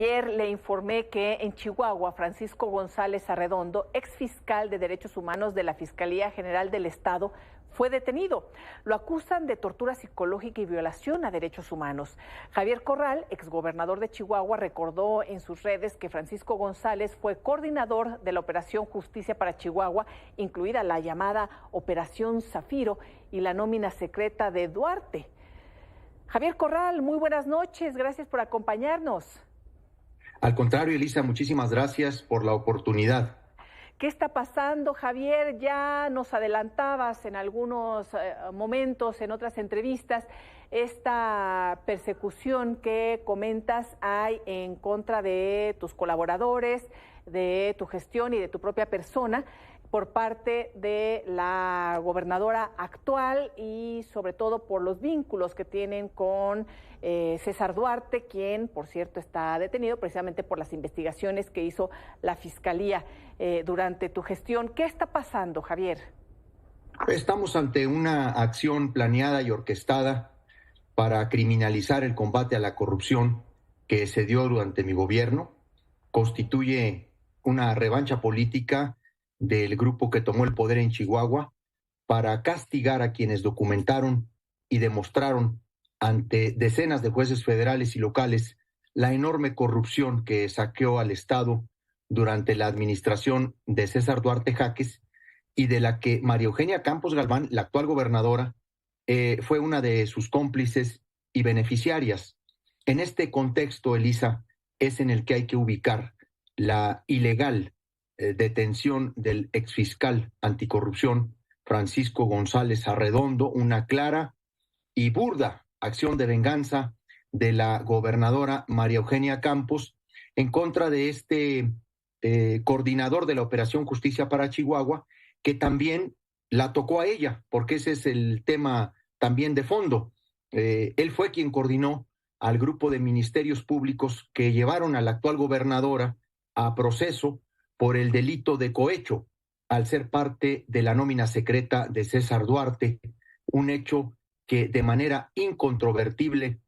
Ayer le informé que en Chihuahua, Francisco González Arredondo, exfiscal de Derechos Humanos de la Fiscalía General del Estado, fue detenido. Lo acusan de tortura psicológica y violación a derechos humanos. Javier Corral, exgobernador de Chihuahua, recordó en sus redes que Francisco González fue coordinador de la Operación Justicia para Chihuahua, incluida la llamada Operación Zafiro y la nómina secreta de Duarte. Javier Corral, muy buenas noches, gracias por acompañarnos. Al contrario, Elisa, muchísimas gracias por la oportunidad. ¿Qué está pasando, Javier? Ya nos adelantabas en algunos momentos, en otras entrevistas, esta persecución que comentas hay en contra de tus colaboradores, de tu gestión y de tu propia persona por parte de la gobernadora actual y sobre todo por los vínculos que tienen con César Duarte, quien, por cierto, está detenido precisamente por las investigaciones que hizo la Fiscalía durante tu gestión. ¿Qué está pasando, Javier? Estamos ante una acción planeada y orquestada para criminalizar el combate a la corrupción que se dio durante mi gobierno. Constituye una revancha política del grupo que tomó el poder en Chihuahua para castigar a quienes documentaron y demostraron ante decenas de jueces federales y locales la enorme corrupción que saqueó al Estado durante la administración de César Duarte Jaques y de la que María Eugenia Campos Galván, la actual gobernadora, fue una de sus cómplices y beneficiarias. En este contexto, Elisa, es en el que hay que ubicar la ilegal detención del exfiscal anticorrupción Francisco González Arredondo, una clara y burda acción de venganza de la gobernadora María Eugenia Campos en contra de este coordinador de la Operación Justicia para Chihuahua, que también la tocó a ella, porque ese es el tema también de fondo. Él fue quien coordinó al grupo de ministerios públicos que llevaron a la actual gobernadora a proceso por el delito de cohecho, al ser parte de la nómina secreta de César Duarte, un hecho que de manera incontrovertible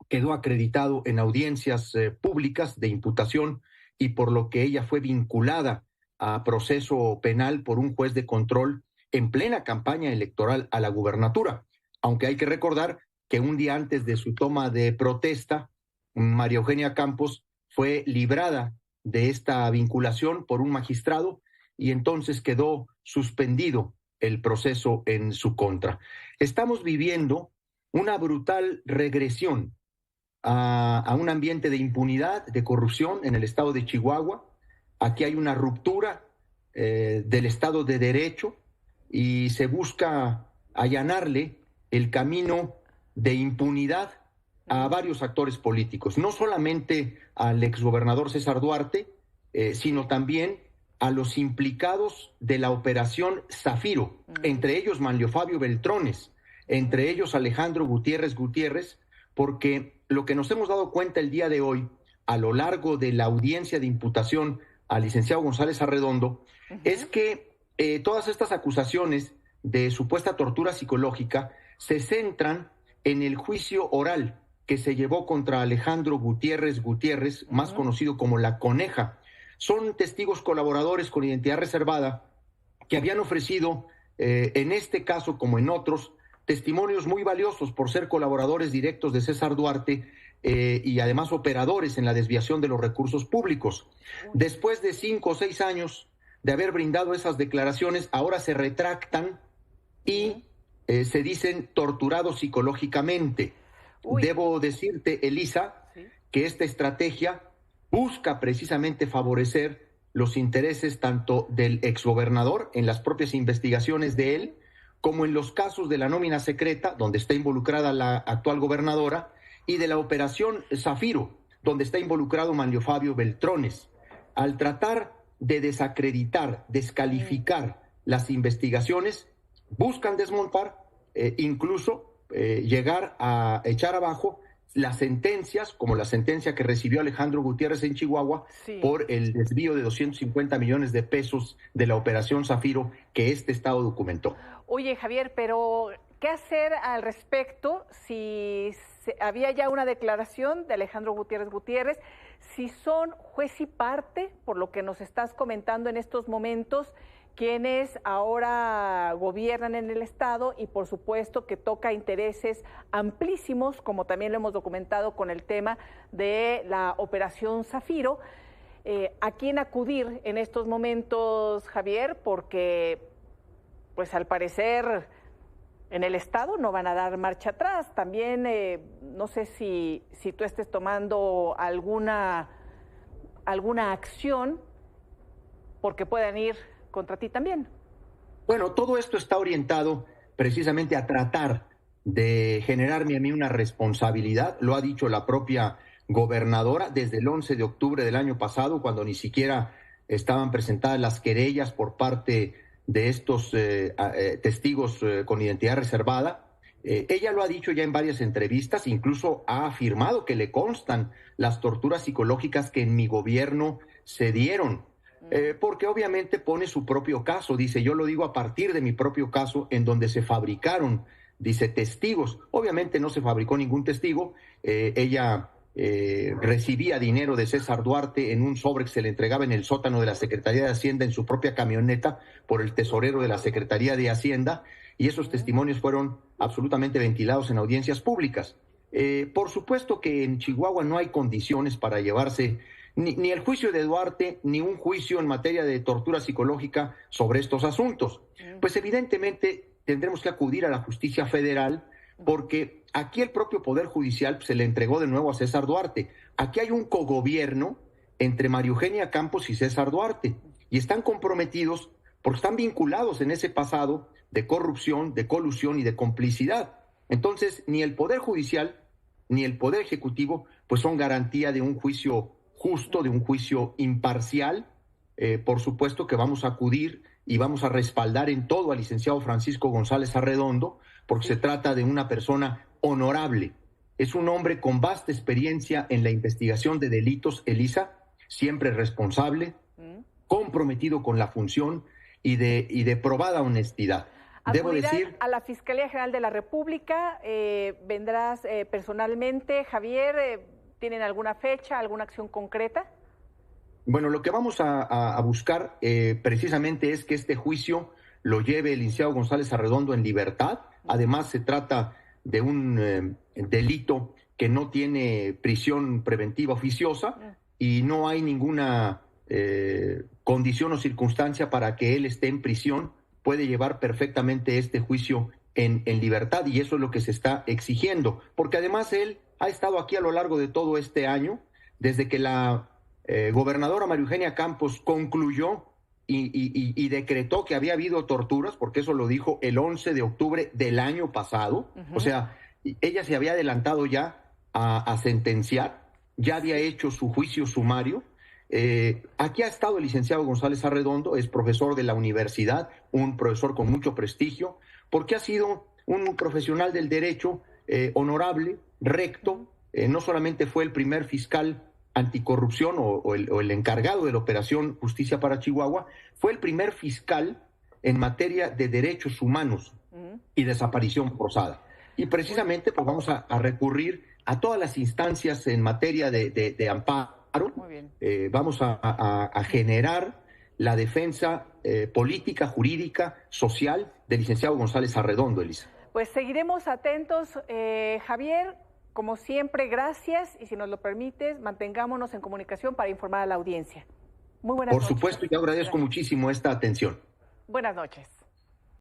quedó acreditado en audiencias públicas de imputación y por lo que ella fue vinculada a proceso penal por un juez de control en plena campaña electoral a la gubernatura. Aunque hay que recordar que un día antes de su toma de protesta, María Eugenia Campos fue librada de esta vinculación por un magistrado y entonces quedó suspendido el proceso en su contra. Estamos viviendo una brutal regresión a un ambiente de impunidad, de corrupción en el estado de Chihuahua. Aquí hay una ruptura del Estado de Derecho y se busca allanarle el camino de impunidad a varios actores políticos, no solamente al exgobernador César Duarte, sino también a los implicados de la Operación Zafiro, entre ellos Manlio Fabio Beltrones, entre ellos Alejandro Gutiérrez Gutiérrez, porque lo que nos hemos dado cuenta el día de hoy, a lo largo de la audiencia de imputación al licenciado González Arredondo, es que todas estas acusaciones de supuesta tortura psicológica se centran en el juicio oral que se llevó contra Alejandro Gutiérrez Gutiérrez, más conocido como La Coneja. Son testigos colaboradores con identidad reservada que habían ofrecido, en este caso como en otros, testimonios muy valiosos por ser colaboradores directos de César Duarte y además operadores en la desviación de los recursos públicos. Después de 5 o 6 años de haber brindado esas declaraciones, ahora se retractan y se dicen torturados psicológicamente. Debo decirte, Elisa, que esta estrategia busca precisamente favorecer los intereses tanto del exgobernador en las propias investigaciones de él, como en los casos de la nómina secreta, donde está involucrada la actual gobernadora, y de la Operación Zafiro, donde está involucrado Manlio Fabio Beltrones. Al tratar de desacreditar, descalificar las investigaciones, buscan desmontar, incluso llegar a echar abajo las sentencias, como la sentencia que recibió Alejandro Gutiérrez en Chihuahua por el desvío de 250 millones de pesos de la Operación Zafiro que este estado documentó. Oye, Javier, pero ¿qué hacer al respecto si había ya una declaración de Alejandro Gutiérrez Gutiérrez. Si son juez y parte, por lo que nos estás comentando en estos momentos, quienes ahora gobiernan en el Estado y por supuesto que toca intereses amplísimos, como también lo hemos documentado con el tema de la Operación Zafiro. ¿A quién acudir en estos momentos, Javier? Porque, pues al parecer, en el Estado no van a dar marcha atrás. También no sé si tú estés tomando alguna acción porque puedan ir contra ti también. Bueno, todo esto está orientado precisamente a tratar de generarme a mí una responsabilidad. Lo ha dicho la propia gobernadora desde el 11 de octubre del año pasado, cuando ni siquiera estaban presentadas las querellas por parte de estos testigos con identidad reservada. Ella lo ha dicho ya en varias entrevistas, incluso ha afirmado que le constan las torturas psicológicas que en mi gobierno se dieron, porque obviamente pone su propio caso. Dice, yo lo digo a partir de mi propio caso, en donde se fabricaron, dice, testigos. Obviamente no se fabricó ningún testigo. Ella recibía dinero de César Duarte en un sobre que se le entregaba en el sótano de la Secretaría de Hacienda en su propia camioneta por el tesorero de la Secretaría de Hacienda, y esos testimonios fueron absolutamente ventilados en audiencias públicas. Por supuesto que en Chihuahua no hay condiciones para llevarse ni el juicio de Duarte, ni un juicio en materia de tortura psicológica sobre estos asuntos. Pues evidentemente tendremos que acudir a la justicia federal, porque aquí el propio Poder Judicial se le entregó de nuevo a César Duarte. Aquí hay un cogobierno entre María Eugenia Campos y César Duarte, y están comprometidos porque están vinculados en ese pasado de corrupción, de colusión y de complicidad. Entonces, ni el Poder Judicial ni el Poder Ejecutivo pues son garantía de un juicio justo, de un juicio imparcial. Por supuesto que vamos a acudir y vamos a respaldar en todo al licenciado Francisco González Arredondo, porque se trata de una persona honorable. Es un hombre con vasta experiencia en la investigación de delitos, Elisa, siempre responsable, comprometido con la función y de probada honestidad. Debo decir, a la Fiscalía General de la República, vendrás personalmente, Javier. ¿Tienen alguna fecha, alguna acción concreta? Bueno, lo que vamos a buscar precisamente es que este juicio lo lleve el licenciado González Arredondo en libertad. Además, se trata de un delito que no tiene prisión preventiva oficiosa y no hay ninguna condición o circunstancia para que él esté en prisión. Puede llevar perfectamente este juicio en libertad, y eso es lo que se está exigiendo, porque además él ha estado aquí a lo largo de todo este año, desde que la gobernadora María Eugenia Campos concluyó y decretó que había habido torturas, porque eso lo dijo el 11 de octubre del año pasado. O sea, ella se había adelantado ya a sentenciar, ya había hecho su juicio sumario. Aquí ha estado el licenciado González Arredondo, es profesor de la universidad, un profesor con mucho prestigio, porque ha sido un profesional del derecho honorable, recto. No solamente fue el primer fiscal anticorrupción o el encargado de la Operación Justicia para Chihuahua, fue el primer fiscal en materia de derechos humanos y desaparición forzada. Y precisamente pues vamos a recurrir a todas las instancias en materia de amparo. Vamos a generar la defensa política, jurídica, social del licenciado González Arredondo, Elisa. Pues seguiremos atentos, Javier. Como siempre, gracias, y si nos lo permites, mantengámonos en comunicación para informar a la audiencia. Muy buenas noches. Por supuesto, y agradezco muchísimo esta atención. Buenas noches.